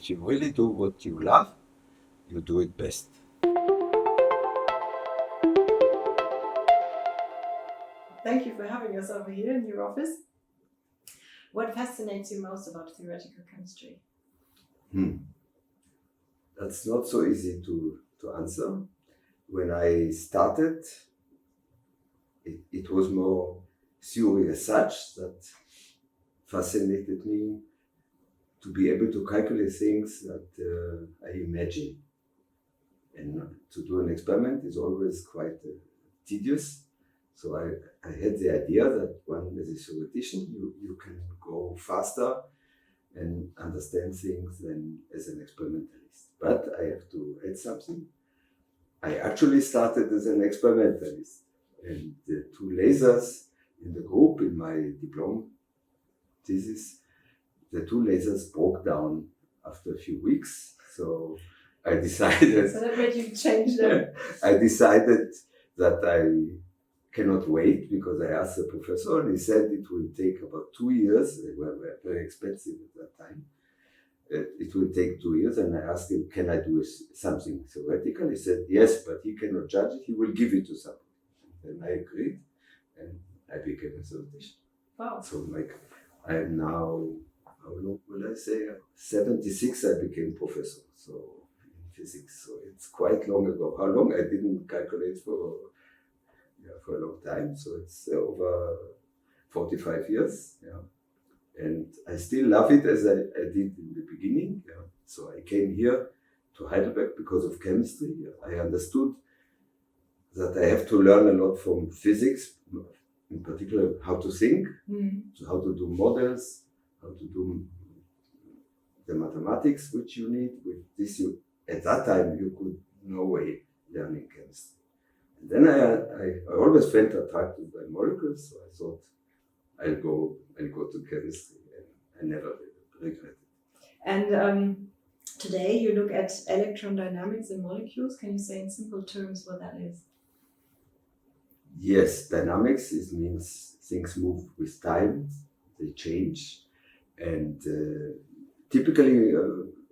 if you really do what you love, you do it best. Thank you for having us over here in your office. What fascinates you most about theoretical chemistry? That's not so easy to answer. When I started, it was more theory as such that fascinated me, to be able to calculate things that I imagine. And to do an experiment is always quite tedious. So I had the idea that one, as a theoretician, you can go faster and understand things than as an experimentalist. But I have to add something. I actually started as an experimentalist, and the two lasers in the group in my diploma thesis, the two lasers broke down after a few weeks. So I decided. So that made you change them. I decided that I cannot wait, because I asked the professor, and he said it will take about 2 years. They were very expensive at that time. It will take 2 years, and I asked him, can I do something theoretical? He said yes, but he cannot judge it. He will give it to someone. And I agreed, and I became a theoretician. Wow. So I am now, how long will I say, 76 I became professor, so in physics. So it's quite long ago. How long? I didn't calculate for a long time. So it's over 45 years. Yeah. And I still love it as I did in the beginning. Yeah. So I came here to Heidelberg because of chemistry. I understood that I have to learn a lot from physics, in particular how to think, so how to do models, how to do the mathematics which you need. With this, at that time you could no way learning chemistry. And then I always felt attracted by molecules, so I thought I'll go to chemistry, and I never regret it. And today you look at electron dynamics in molecules. Can you say in simple terms what that is? Yes, dynamics means things move with time, they change, and typically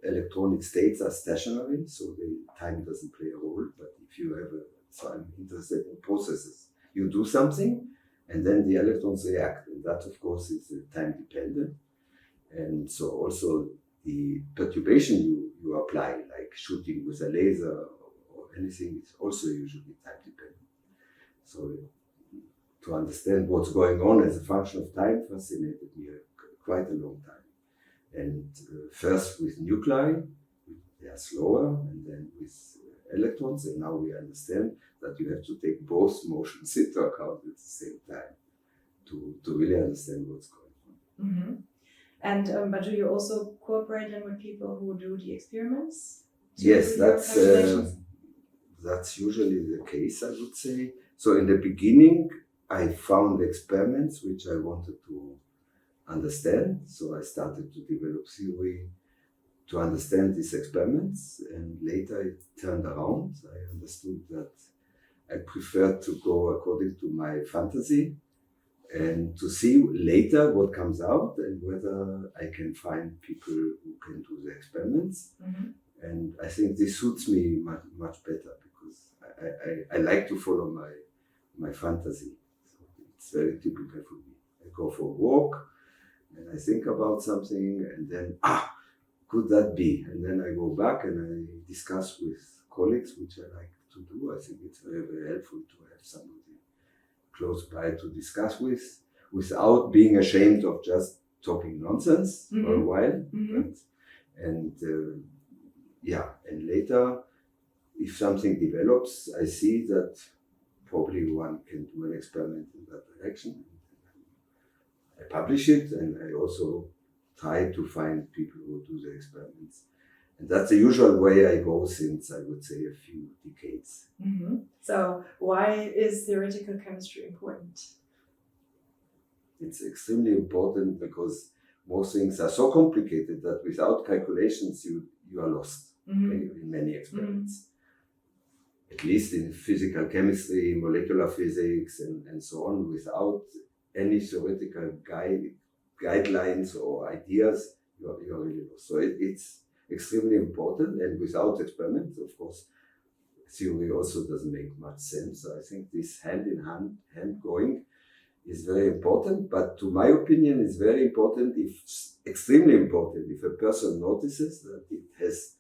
electronic states are stationary, so the time doesn't play a role. But if you have so I'm interested in processes. You do something, and then the electrons react, and that of course is time dependent. And so also the perturbation you apply, like shooting with a laser or anything, is also usually time dependent. So to understand what's going on as a function of time fascinated me quite a long time. And first with nuclei, they are slower, and then with electrons, and now we understand that you have to take both motions into account at the same time to really understand what's going on. Mm-hmm. And but do you also cooperate then with people who do the experiments? Yes, that's usually the case, I would say. So in the beginning, I found experiments which I wanted to understand. So I started to develop theory to understand these experiments, and later it turned around. I understood that I preferred to go according to my fantasy and to see later what comes out and whether I can find people who can do the experiments. Mm-hmm. And I think this suits me much better, because I like to follow my fantasy. So it's very typical for me. I go for a walk and I think about something, and then, could that be? And then I go back and I discuss with colleagues, which I like to do. I think it's very, very helpful to have somebody close by to discuss with, without being ashamed of just talking nonsense for a while. Mm-hmm. And later, if something develops, I see that probably one can do an experiment in that direction. I publish it, and I also try to find people who do the experiments. And that's the usual way I go since, I would say, a few decades. Mm-hmm. So why is theoretical chemistry important? It's extremely important because most things are so complicated that without calculations you are lost in many experiments. At least in physical chemistry, molecular physics, and so on, without any theoretical guidelines or ideas, you're really lost. So it's extremely important, and without experiment, of course, theory also doesn't make much sense. So I think this hand in hand going is very important, but to my opinion, it's very important, extremely important, if a person notices that it has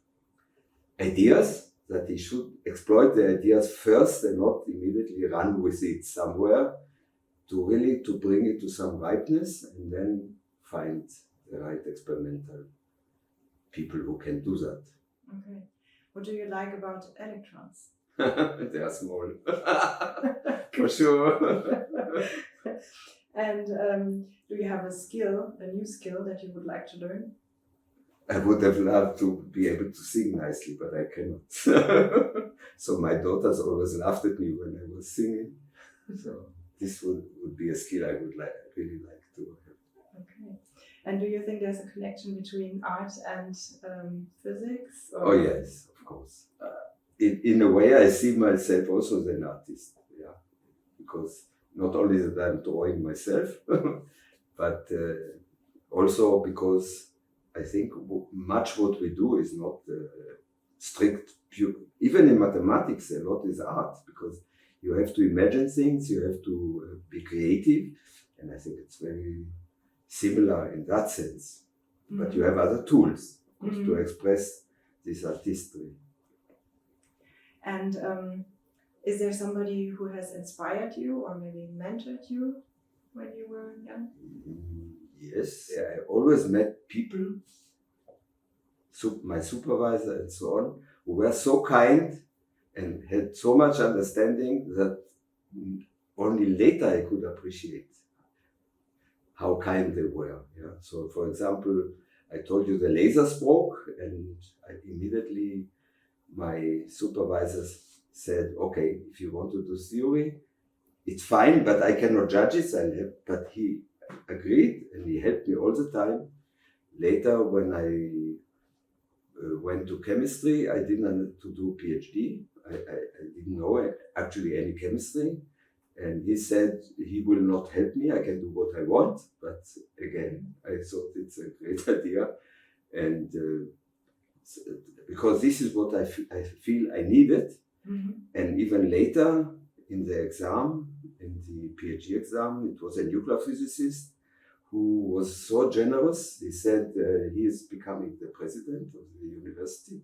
ideas, that he should exploit the ideas first and not immediately run with it somewhere, to bring it to some ripeness, and then find the right experimental people who can do that. Okay. What do you like about electrons? They are small. For sure. And do you have a new skill that you would like to learn? I would have loved to be able to sing nicely, but I cannot. So my daughters always laughed at me when I was singing. So this would be a skill I would really like to have. Okay. And do you think there's a connection between art and physics? Or? Oh yes, of course. In a way, I see myself also as an artist. Yeah, because not only that I'm drawing myself, but also because I think much what we do is not strict, pure. Even in mathematics, a lot is art, because you have to imagine things, you have to be creative, and I think it's very similar in that sense. Mm-hmm. But you have other tools, of course, mm-hmm. to express this artistry. And is there somebody who has inspired you or maybe mentored you when you were young? Yes, I always met people, my supervisor and so on, who were so kind and had so much understanding that only later I could appreciate how kind they were. Yeah. So, for example, I told you the lasers broke, and immediately my supervisors said, okay, if you want to do theory, it's fine, but I cannot judge it. But he agreed, and he helped me all the time. Later, when I went to chemistry, I didn't know to do PhD. I didn't know actually any chemistry. And he said he will not help me, I can do what I want. But again, I thought it's a great idea. And because this is what I feel I needed. Mm-hmm. And even later in the exam, in the PhD exam, it was a nuclear physicist who was so generous. He said he is becoming the president of the university,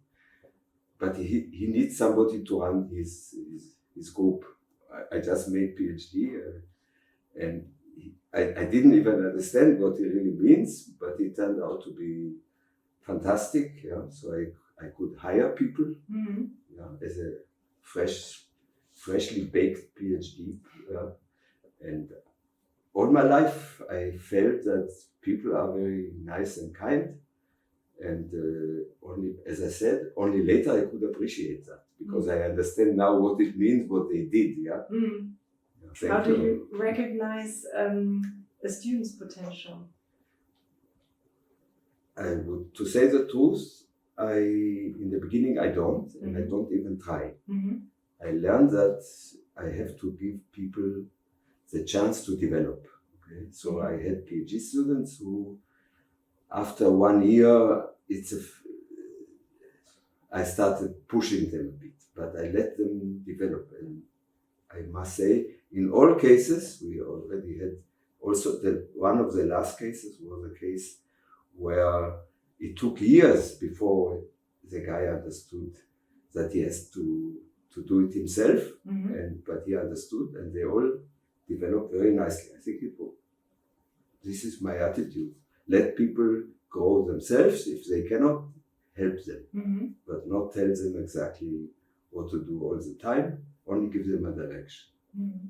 but he needs somebody to run his group. I just made PhD, and I didn't even understand what it really means, but it turned out to be fantastic. Yeah, so I could hire people, mm-hmm. As a freshly baked PhD, and all my life I felt that people are very nice and kind, and only, as I said, only later I could appreciate that, because mm-hmm. I understand now what it means, what they did. Yeah. Mm-hmm. Yeah, how do you recognize a student's potential? To say the truth, in the beginning I don't, and mm-hmm. I don't even try. Mm-hmm. I learned that I have to give people the chance to develop. Okay? So mm-hmm. I had PhD students who, after 1 year, I started pushing them a bit, but I let them develop. And I must say, in all cases, we already had also one of the last cases was a case where it took years before the guy understood that he has to do it himself, mm-hmm. But he understood, and they all developed very nicely. I think this is my attitude. Let people grow themselves. If they cannot, help them, mm-hmm. but not tell them exactly what to do all the time, only give them a direction. Mm-hmm.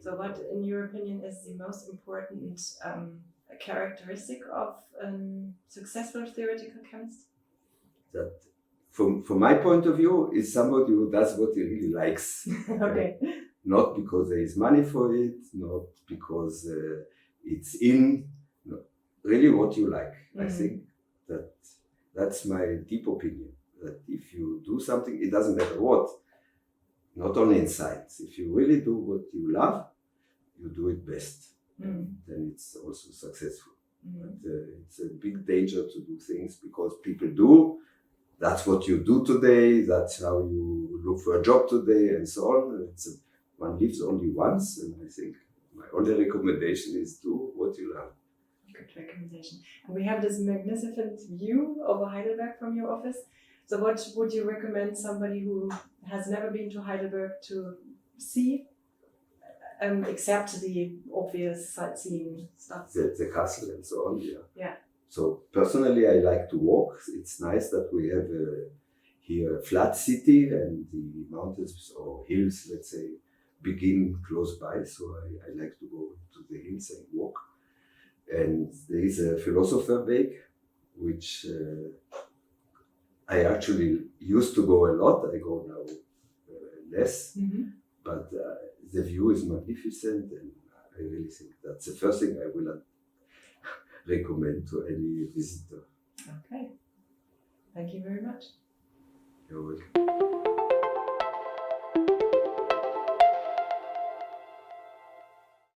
So what, in your opinion, is the most important characteristic of a successful theoretical chemist? That, from my point of view, is somebody who does what he really likes. Okay. Not because there is money for it, not because it's in, no, really what you like. Mm-hmm. I think that's my deep opinion, that if you do something, it doesn't matter what, not only in science, if you really do what you love, you do it best. Mm-hmm. Then it's also successful. Mhm. But, it's a big danger to do things because people do. That's what you do today. That's how you look for a job today, and so on. One lives only once, and I think my only recommendation is do what you love. Good recommendation. And we have this magnificent view over Heidelberg from your office. So what would you recommend somebody who has never been to Heidelberg to see, except the obvious sightseeing stuff? The castle and so on, yeah. Yeah. So personally, I like to walk. It's nice that we have here a flat city and the mountains or hills, let's say, begin close by. So I like to go to the hills and walk. And there is a philosopher way, which I actually used to go a lot. I go now less, but the view is magnificent, and I really think that's the first thing I will recommend to any visitor. Okay. Thank you very much. You're welcome.